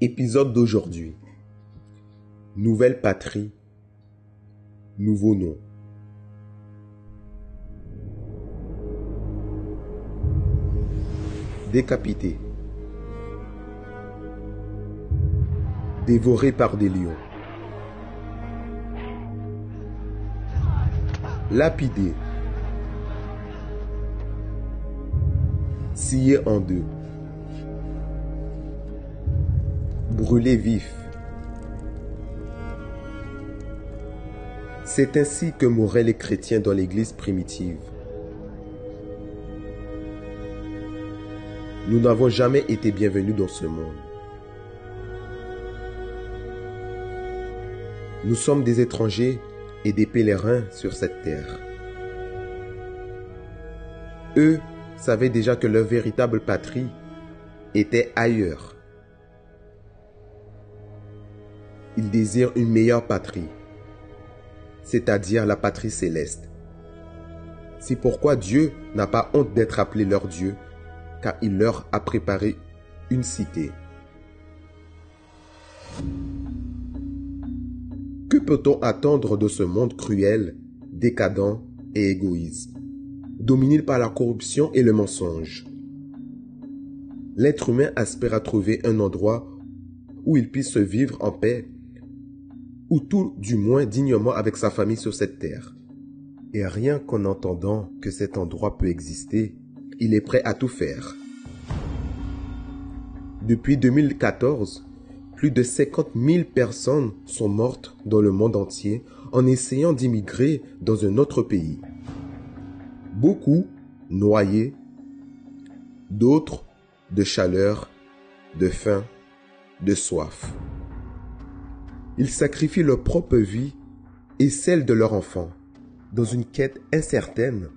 Épisode d'aujourd'hui. Nouvelle patrie. Nouveau nom. Décapité. Dévoré par des lions. Lapidé. Scié en deux. Brûlé vif. C'est ainsi que mouraient les chrétiens dans l'Église primitive. Nous n'avons jamais été bienvenus dans ce monde. Nous sommes des étrangers et des pèlerins sur cette terre. Eux savaient déjà que leur véritable patrie était ailleurs. Ils désirent une meilleure patrie, c'est-à-dire la patrie céleste. C'est pourquoi Dieu n'a pas honte d'être appelé leur Dieu, car il leur a préparé une cité. Que peut-on attendre de ce monde cruel, décadent et égoïste, dominé par la corruption et le mensonge? L'être humain aspire à trouver un endroit où il puisse vivre en paix, ou tout du moins dignement avec sa famille sur cette terre. Et rien qu'en entendant que cet endroit peut exister, il est prêt à tout faire. Depuis 2014, plus de 50 000 personnes sont mortes dans le monde entier en essayant d'immigrer dans un autre pays. Beaucoup noyés, d'autres de chaleur, de faim, de soif. Ils sacrifient leur propre vie et celle de leurs enfants dans une quête incertaine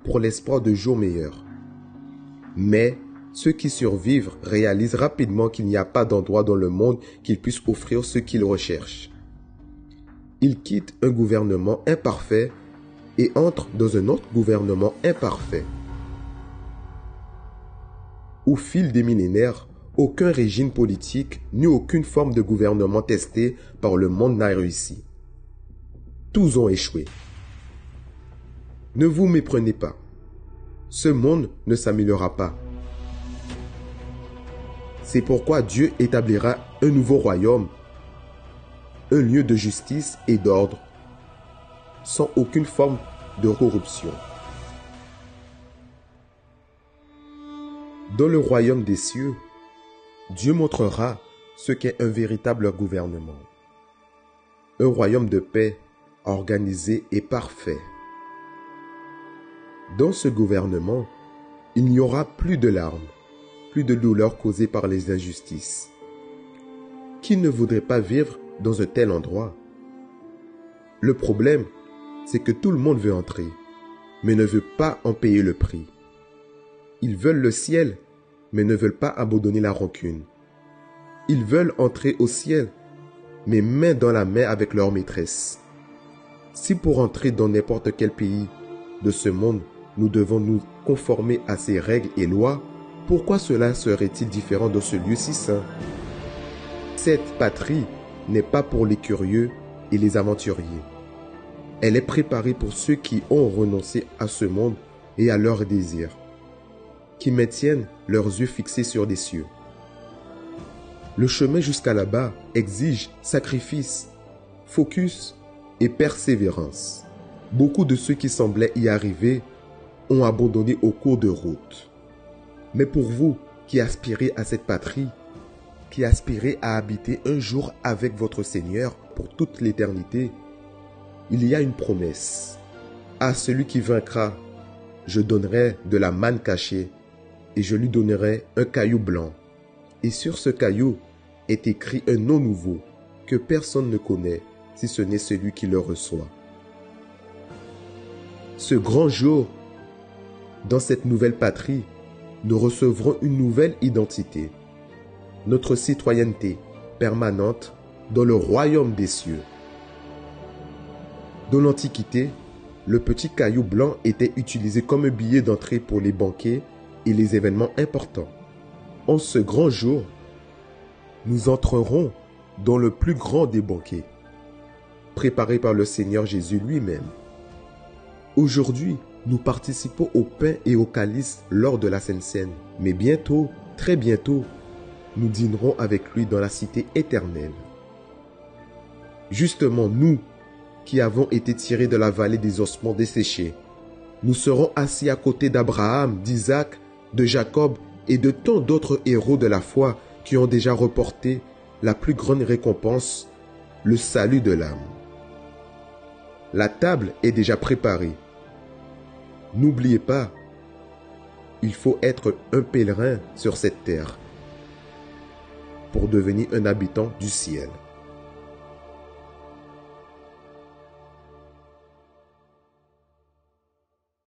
pour l'espoir de jours meilleurs. Mais ceux qui survivent réalisent rapidement qu'il n'y a pas d'endroit dans le monde qu'ils puissent offrir ce qu'ils recherchent. Ils quittent un gouvernement imparfait et entrent dans un autre gouvernement imparfait. Au fil des millénaires, aucun régime politique ni aucune forme de gouvernement testé par le monde n'a réussi. Tous ont échoué. Ne vous méprenez pas. Ce monde ne s'améliorera pas. C'est pourquoi Dieu établira un nouveau royaume, un lieu de justice et d'ordre, sans aucune forme de corruption. Dans le royaume des cieux, Dieu montrera ce qu'est un véritable gouvernement. Un royaume de paix, organisé et parfait. Dans ce gouvernement, il n'y aura plus de larmes, plus de douleurs causées par les injustices. Qui ne voudrait pas vivre dans un tel endroit? Le problème, c'est que tout le monde veut entrer, mais ne veut pas en payer le prix. Ils veulent le ciel, mais ne veulent pas abandonner la rancune. Ils veulent entrer au ciel, mais main dans la main avec leur maîtresse. Si pour entrer dans n'importe quel pays de ce monde, nous devons nous conformer à ces règles et lois, pourquoi cela serait-il différent dans ce lieu si saint? Cette patrie n'est pas pour les curieux et les aventuriers. Elle est préparée pour ceux qui ont renoncé à ce monde et à leurs désirs, qui maintiennent leurs yeux fixés sur des cieux. Le chemin jusqu'à là-bas exige sacrifice, focus et persévérance. Beaucoup de ceux qui semblaient y arriver ont abandonné au cours de route. Mais pour vous qui aspirez à cette patrie, qui aspirez à habiter un jour avec votre Seigneur pour toute l'éternité, il y a une promesse. À celui qui vaincra, je donnerai de la manne cachée et je lui donnerai un caillou blanc. Et sur ce caillou est écrit un nom nouveau que personne ne connaît si ce n'est celui qui le reçoit. Ce grand jour, dans cette nouvelle patrie, nous recevrons une nouvelle identité, notre citoyenneté permanente dans le royaume des cieux. Dans l'Antiquité, le petit caillou blanc était utilisé comme un billet d'entrée pour les banquets et les événements importants. En ce grand jour, nous entrerons dans le plus grand des banquets, préparé par le Seigneur Jésus lui-même. Aujourd'hui, nous participons au pain et au calice lors de la Sainte Seine, mais bientôt, très bientôt, nous dînerons avec lui dans la cité éternelle. Justement, nous, qui avons été tirés de la vallée des ossements desséchés, nous serons assis à côté d'Abraham, d'Isaac, de Jacob et de tant d'autres héros de la foi qui ont déjà reporté la plus grande récompense, le salut de l'âme. La table est déjà préparée. N'oubliez pas, il faut être un pèlerin sur cette terre pour devenir un habitant du ciel.